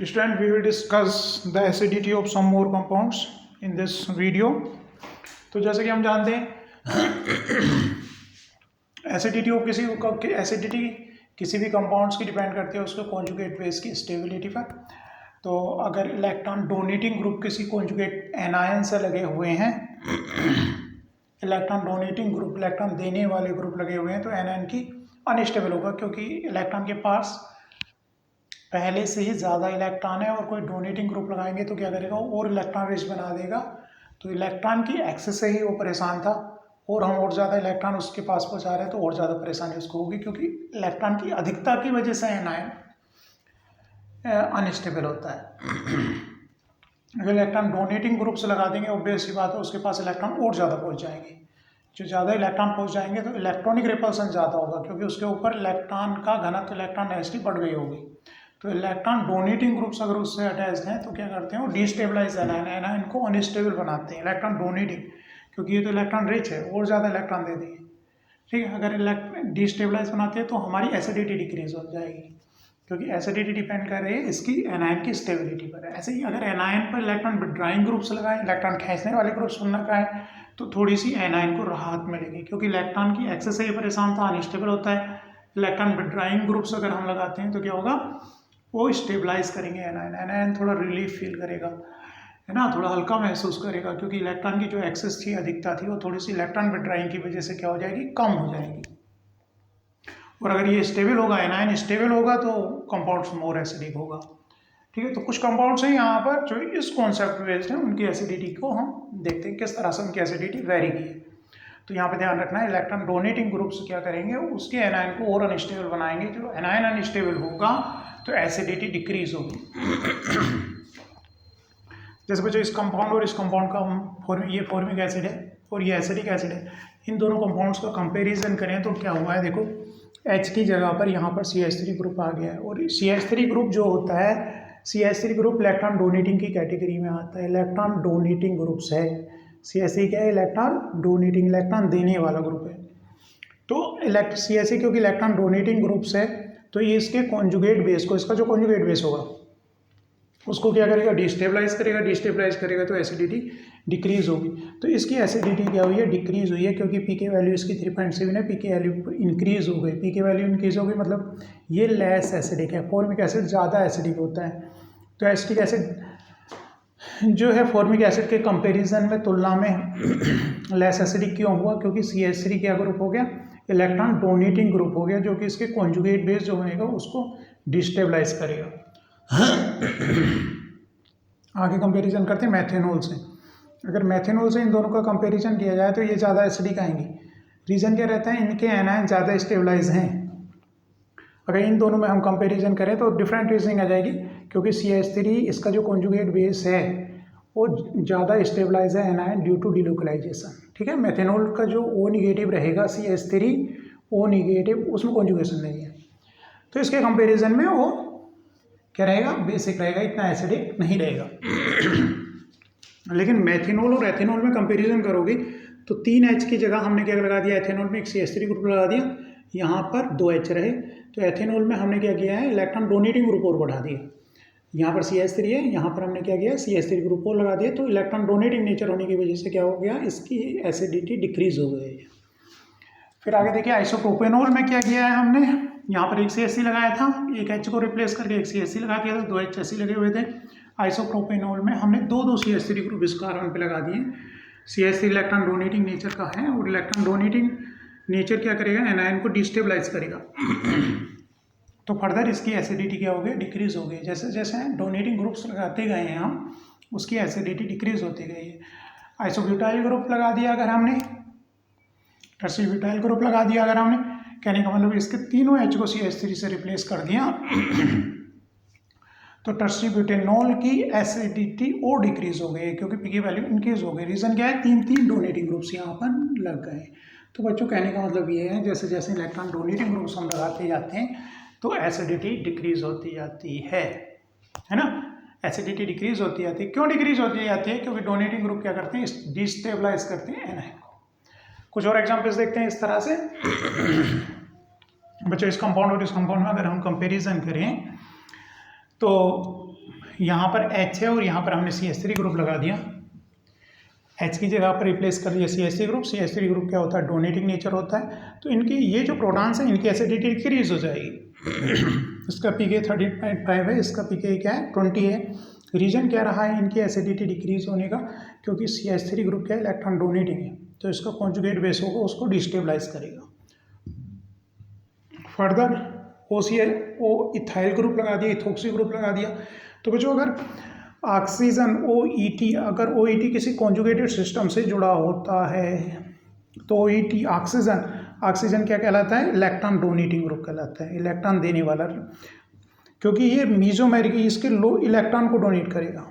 Student, we will discuss the acidity of some more compounds in this video. तो जैसे कि हम जानते हैं एसिडिटी ऑफ एसिडिटी किसी भी कंपाउंड्स की डिपेंड करती है उसके कॉन्जुगेट बेस की स्टेबिलिटी पर। तो अगर इलेक्ट्रॉन डोनेटिंग ग्रुप किसी कॉन्जुगेट एनायन से लगे हुए हैं, इलेक्ट्रॉन डोनेटिंग ग्रुप इलेक्ट्रॉन देने वाले ग्रुप लगे हुए हैं, तो एनायन की अनस्टेबल होगा क्योंकि इलेक्ट्रॉन के पास पहले से ही ज़्यादा इलेक्ट्रॉन है और कोई डोनेटिंग ग्रुप लगाएंगे तो क्या करेगा, और इलेक्ट्रॉन रिच बना देगा। तो इलेक्ट्रॉन की एक्सेस से ही वो परेशान था और हम और ज़्यादा इलेक्ट्रॉन उसके पास पहुँचा रहे हैं तो और ज़्यादा परेशानी उसको होगी, क्योंकि इलेक्ट्रॉन की अधिकता की वजह से एनायन अनस्टेबल होता है। अगर इलेक्ट्रॉन डोनेटिंग ग्रुप से लगा देंगे, ऑब्वियस सी बात है उसके पास इलेक्ट्रॉन और ज़्यादा पहुँच जाएंगे। जो ज़्यादा इलेक्ट्रॉन पहुँच जाएंगे तो इलेक्ट्रॉनिक रिपल्सन ज़्यादा होगा क्योंकि उसके ऊपर इलेक्ट्रॉन का घनत्व इलेक्ट्रॉन डेंसिटी बढ़ गई होगी। तो इलेक्ट्रॉन डोनेटिंग ग्रुप्स अगर उससे अटैच्ड हैं तो क्या करते हैं, वो डिस्टेबलाइज एनायन को अनस्टेबल बनाते हैं। इलेक्ट्रॉन डोनेटिंग, क्योंकि ये तो इलेक्ट्रॉन रिच है और ज़्यादा इलेक्ट्रॉन दे देंगे, ठीक है। अगर डिस्टेबलाइज बनाते हैं तो हमारी एसिडिटी डिक्रीज हो जाएगी, क्योंकि एसिडिटी डिपेंड कर रही है इसकी एनायन की स्टेबिलिटी पर। ऐसे ही अगर एनायन पर इलेक्ट्रॉन विड्रॉइंग ग्रुप्स लगाएं, इलेक्ट्रॉन खींचने वाले ग्रुप्स लगाएं तो थोड़ी सी एनायन को राहत मिलेगी, क्योंकि इलेक्ट्रॉन की एक्सेस से ही परेशान था, अनस्टेबल होता है। इलेक्ट्रॉन विड्रॉइंग ग्रुप्स अगर हम लगाते हैं तो क्या होगा, वो स्टेबलाइज करेंगे एनायन थोड़ा रिलीफ फील करेगा, है ना, थोड़ा हल्का महसूस करेगा, क्योंकि इलेक्ट्रॉन की जो एक्सेस थी, अधिकता थी, वो थोड़ी सी इलेक्ट्रॉन विड्रॉइंग की वजह से क्या हो जाएगी, कम हो जाएगी। और अगर ये स्टेबल होगा, एनायन स्टेबल होगा तो कंपाउंड्स मोर एसिडिक होगा, ठीक है। तो कुछ कंपाउंड्स हैं यहाँ पर जो इस कॉन्सेप्ट बेस्ड है, उनकी एसिडिटी को हम देखते हैं किस तरह से उनकी एसिडिटी वेरी की है। तो यहाँ पे ध्यान रखना है, इलेक्ट्रॉन डोनेटिंग ग्रुप्स क्या करेंगे, उसके एनायन को और अनस्टेबल बनाएंगे। जो एनायन अनस्टेबल होगा तो एसिडिटी डिक्रीज होगी। जैसे बच्चों इस कंपाउंड और इस कंपाउंड का ये फॉर्मिक एसिड है और ये एसिडिक एसिड है, इन दोनों कंपाउंड्स का कंपैरिजन करें तो क्या हुआ है, देखो H की जगह पर यहाँ पर CH3 ग्रुप आ गया है। और CH3 ग्रुप जो होता है, CH3 ग्रुप इलेक्ट्रॉन डोनेटिंग की कैटेगरी में आता है। इलेक्ट्रॉन डोनेटिंग ग्रुप्स है, CH3 क्या है, इलेक्ट्रॉन डोनेटिंग, इलेक्ट्रॉन देने वाला ग्रुप है। तो CH3 क्योंकि इलेक्ट्रॉन डोनेटिंग ग्रुप्स है तो ये इसके कॉन्जुगेट बेस को, इसका जो कॉन्जुगेट बेस होगा उसको क्या करेगा, डिस्टेबलाइज करेगा। डिस्टेबलाइज करेगा तो एसिडिटी डिक्रीज होगी। तो इसकी एसिडिटी क्या हुई है, डिक्रीज हुई है, क्योंकि पीके वैल्यू इसकी 3.7 है, पीके वैल्यू इंक्रीज हो गई। पीके वैल्यू इंक्रीज हो गई मतलब ये लेस एसिडिक है, फॉर्मिक एसिड ज़्यादा एसिडिक होता है। तो एसिटिक एसिड जो है फॉर्मिक एसिड के कंपेरिजन में तुलना में लेस एसिडिक क्यों हुआ, क्योंकि CH3 क्या ग्रुप हो गया, इलेक्ट्रॉन डोनेटिंग ग्रुप हो गया, जो कि इसके कॉन्जुगेट बेस जो बनेगा उसको डिस्टेबलाइज करेगा। आगे कंपैरिजन करते हैं मेथेनॉल से। अगर मेथेनॉल से इन दोनों का कंपैरिजन किया जाए तो ये ज़्यादा एसिडिक आएंगी। रीज़न क्या रहता है, इनके एनायन ज़्यादा स्टेबलाइज हैं। अगर इन दोनों में हम कंपैरिजन करें तो डिफरेंट रीजनिंग आ जाएगी, क्योंकि CH3 इसका जो कॉन्जुगेट बेस है वो ज़्यादा स्टेबलाइज है एनायन ड्यू टू डिलोकलाइजेशन, ठीक है। मेथेनॉल का जो O निगेटिव रहेगा, CH3 O निगेटिव, उसमें कॉन्जुगेशन नहीं है, तो इसके कंपेरिजन में वो क्या रहेगा, बेसिक रहेगा, इतना एसिडिक नहीं रहेगा। लेकिन मेथेनॉल और एथेनॉल में कंपैरिजन करोगे तो 3H की जगह हमने क्या लगा दिया, एथेनॉल में एक CH3 ग्रुप लगा दिया, यहाँ पर 2H रहे। तो एथेनॉल में हमने क्या किया है, इलेक्ट्रॉन डोनेटिंग ग्रुप और बढ़ा दिया। यहाँ पर CH3 है, यहाँ पर हमने क्या किया, CH3 ग्रुप और लगा दिया। तो इलेक्ट्रॉन डोनेटिंग नेचर होने की वजह से क्या हो गया, इसकी एसिडिटी डिक्रीज हो गई है। फिर आगे देखिए आइसोप्रोपेनॉल में क्या किया है हमने, यहाँ पर एक CH3 लगाया था, एक H को रिप्लेस करके एक CH3 लगा दिया था, 2 HC लगे हुए थे। आइसोप्रोपेनॉल में हमने दो CH3 ग्रुप इस कार्बन पे लगा दिए। CH3 इलेक्ट्रॉन डोनेटिंग नेचर का है और इलेक्ट्रॉन डोनेटिंग नेचर क्या करेगा, एनायन को डिस्टेबलाइज करेगा। तो फर्दर इसकी एसिडिटी क्या हो गई, डिक्रीज हो गई। जैसे जैसे डोनेटिंग ग्रुप्स लगाते गए हैं हम, उसकी एसिडिटी डिक्रीज होती गई है। आइसोब्यूटाइल ग्रुप लगा दिया अगर हमने, टर्सिब्यूटाइल ग्रुप लगा दिया अगर हमने, कहने का मतलब इसके तीनों H को CH3 से रिप्लेस कर दिया तो टर्सिब्यूटेनॉल की एसिडिटी और डिक्रीज हो गई, क्योंकि पी की वैल्यू इंक्रीज हो गई। रीजन क्या है, तीन डोनेटिंग ग्रुप्स यहाँ पर लग गए। तो बच्चों कहने का मतलब ये है, जैसे जैसे इलेक्ट्रॉन डोनेटिंग ग्रुप्स हम लगाते जाते हैं तो एसिडिटी डिक्रीज होती जाती है ना। एसिडिटी डिक्रीज होती जाती है, क्यों डिक्रीज होती जाती है, क्योंकि डोनेटिंग ग्रुप क्या करते हैं, डिस्टेबलाइज करते हैं एनायन को। कुछ और एग्जांपल्स देखते हैं इस तरह से। बच्चों इस कंपाउंड और इस कंपाउंड में अगर हम कंपैरिजन करें तो यहाँ पर H है और यहाँ पर हमने CH3 ग्रुप लगा दिया। H की जगह पर रिप्लेस कर दिया CH3 ग्रुप। CH3 ग्रुप क्या होता है, डोनेटिंग नेचर होता है, तो इनकी ये जो प्रोटॉन्स है इनकी एसिडिटी डिक्रीज हो जाएगी। इसका pK 13.5 है, इसका pK क्या है 20 है। रीजन क्या रहा है इनकी एसिडिटी डिक्रीज होने का, क्योंकि CH3 ग्रुप क्या है, इलेक्ट्रॉन डोनेटिंग है, तो इसका कॉन्जुगेट बेस होगा, उसको डिस्टेबलाइज करेगा। फर्दर ओ इथाइल ग्रुप लगा दिया, इथोक्सी ग्रुप लगा दिया। तो बच्चों अगर ऑक्सीजन OET, अगर OET किसी कॉन्जुगेटेड सिस्टम से जुड़ा होता है तो OET ऑक्सीजन क्या कहलाता है, इलेक्ट्रॉन डोनेटिंग ग्रुप कहलाता है, इलेक्ट्रॉन देने वाला, क्योंकि ये मीजोमेरिक इसके लो इलेक्ट्रॉन को डोनेट करेगा।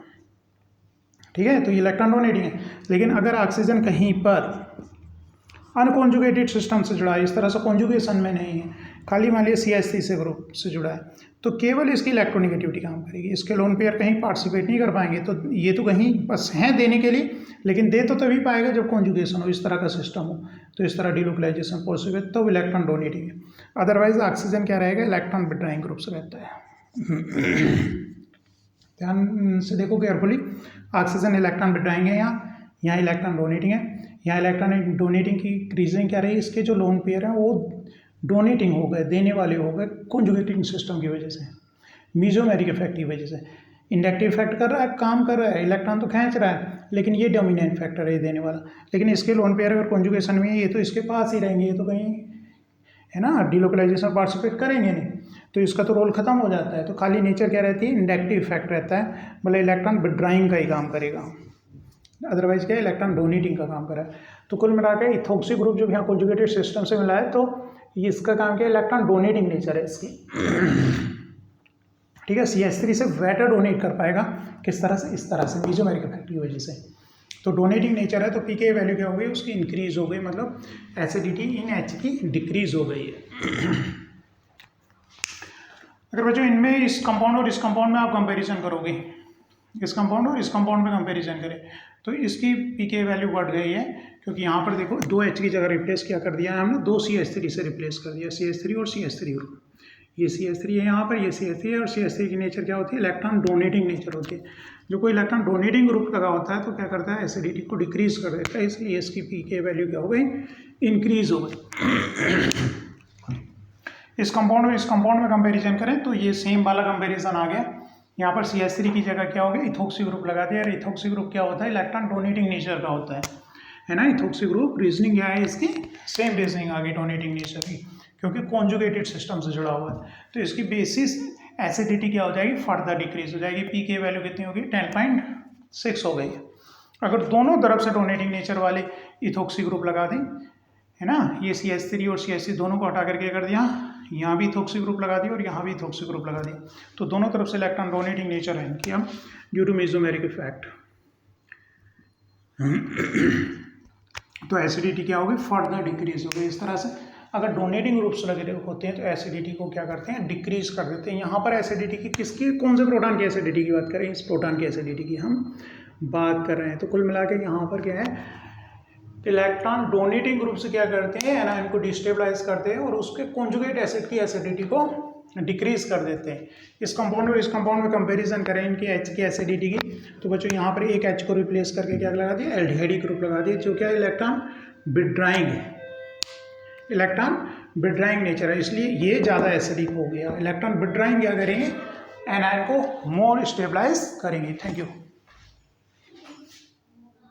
ठीक है, तो ये इलेक्ट्रॉन डोनेटिंग है। लेकिन अगर ऑक्सीजन कहीं पर अनकॉन्जुगेटेड सिस्टम से जुड़ा है, इस तरह से कॉन्जुगेशन में नहीं है, खाली मान लिया CH3 से ग्रुप से जुड़ा है, तो केवल इसकी इलेक्ट्रोनिगेटिविटी काम करेगी, इसके लोन पेयर कहीं पार्टिसिपेट नहीं कर पाएंगे। तो ये तो कहीं बस हैं देने के लिए, लेकिन दे तो तभी पाएगा जब कॉन्जुगेशन हो, इस तरह का सिस्टम हो, तो इस तरह डिलोकलाइजेशन पॉसिबल है, तो इलेक्ट्रॉन डोनेटिंग है। अदरवाइज ऑक्सीजन क्या रहेगा, इलेक्ट्रॉन विड्रॉइंग ग्रुप से रहता है। ध्यान से देखो केयरफुली, ऑक्सीजन इलेक्ट्रॉन विड्रॉइंग है, यहाँ इलेक्ट्रॉन डोनेटिंग है। यहाँ इलेक्ट्रॉन डोनेटिंग की रीजन क्या रही, इसके जो लोन पेयर हैं वो डोनेटिंग हो गए, देने वाले हो गए कॉन्जुगेटिंग सिस्टम की वजह से, मीजोमेरिक इफेक्ट की वजह से। इंडक्टिव इफेक्ट कर रहा है, काम कर रहा है, इलेक्ट्रॉन तो खींच रहा है, लेकिन ये डोमिनेंट फैक्टर है, ये देने वाला। लेकिन इसके लोन पेयर अगर कॉन्जुगेशन में ये तो इसके पास ही रहेंगे, ये तो कहीं है ना डिलोकलाइजेशन पार्टिसिपेट करेंगे नहीं, तो इसका तो रोल खत्म हो जाता है। तो खाली नेचर क्या रहती है, इंडक्टिव इफेक्ट रहता है, मतलब इलेक्ट्रॉन विड्रॉइंग का ही काम करेगा, अदरवाइज क्या इलेक्ट्रॉन डोनेटिंग का काम करे। तो कुल मिलाकर इथोक्सी ग्रुप जो यहाँ कॉन्जुगेटेड सिस्टम से मिला है, तो ये इसका काम क्या, इलेक्ट्रॉन डोनेटिंग नेचर है इसकी। ठीक है, CH3 से बेटर डोनेट कर पाएगा, किस तरह से, इस तरह से मीजोमेरिक इफेक्ट की वजह से। तो डोनेटिंग नेचर है, तो pK वैल्यू क्या हो गई, उसकी इंक्रीज हो गई, मतलब एसिडिटी इन H की डिक्रीज हो गई है। अगर बच्चों इनमें इस कंपाउंड और इस कंपाउंड में आप कंपैरिजन करोगे, इस कंपाउंड और इस कंपाउंड में कंपैरिजन करें, तो इसकी pK वैल्यू बढ़ गई है, क्योंकि यहाँ पर देखो 2H की जगह रिप्लेस क्या कर दिया है हमने, 2 CH3 से रिप्लेस कर दिया, CH3 और CH3 ग्रुप। ये CH3 है यहाँ पर, ये CH3 है, और CH3 की नेचर क्या होती है, इलेक्ट्रॉन डोनेटिंग नेचर होती है। जो कोई इलेक्ट्रॉन डोनेटिंग ग्रुप लगा होता है तो क्या करता है, एसिडिटी को डिक्रीज कर देता है, इसलिए इसकी pK वैल्यू क्या हो गई, इंक्रीज हो गई। इस कंपाउंड और इस कंपाउंड में कंपेरिजन करें तो ये सेम वाला कंपेरिजन आ गया। यहाँ पर CH3 की जगह क्या हो गया, इथोक्सी ग्रुप लगा दिया। और इथोक्सी ग्रुप क्या होता है, इलेक्ट्रॉन डोनेटिंग नेचर का होता है ना। इथोक्सी ग्रुप रीजनिंग क्या है इसकी, सेम रीजनिंग आ गई डोनेटिंग नेचर की, क्योंकि कॉन्जुगेटेड सिस्टम से जुड़ा हुआ है। तो इसकी बेसिस एसिडिटी क्या हो जाएगी, फर्दर डिक्रीज हो जाएगी, pK वैल्यू कितनी होगी, 10.6 हो गई। अगर दोनों तरफ से डोनेटिंग नेचर वाले इथोक्सी ग्रुप लगा दें, है ना, ये CH3 और CH3 दोनों को हटा करके कर दिया, यहाँ भी इथोक्सी ग्रुप लगा दिया और यहाँ भी इथोक्सी ग्रुप लगा दिया, तो दोनों तरफ से इलेक्ट्रॉन डोनेटिंग नेचर है इनकी हम, ड्यू टू मेसोमेरिक इफेक्ट। तो एसिडिटी क्या होगी, फर्दर डिक्रीज हो गई। इस तरह से अगर डोनेटिंग ग्रुप्स लगे होते हैं तो एसिडिटी को क्या करते हैं, डिक्रीज कर देते हैं। यहाँ पर एसिडिटी की किसकी, कौन से प्रोटॉन की एसिडिटी की बात करें, इस प्रोटॉन की एसिडिटी की हम बात कर रहे हैं। तो कुल मिला के यहाँ पर क्या है, इलेक्ट्रॉन डोनेटिंग ग्रुप से क्या करते हैं, एनायन को डिस्टेबलाइज करते हैं और उसके कॉन्जुगेट एसिड की एसिडिटी को डिक्रीज कर देते हैं। इस कंपाउंड और इस कंपाउंड में कंपैरिजन करें इनकी H की एसिडिटी की, तो बच्चों यहाँ पर एक H को रिप्लेस करके क्या लगा दिया, एल्डिहाइड ग्रुप लगा दिया, जो क्या इलेक्ट्रॉन विड्रॉइंग है, इलेक्ट्रॉन विड्रॉइंग नेचर है, इसलिए ये ज़्यादा एसिडिक हो गया। इलेक्ट्रॉन विड्रॉइंग क्या करेंगे, एनायन को मोर स्टेबलाइज करेंगे। Thank you.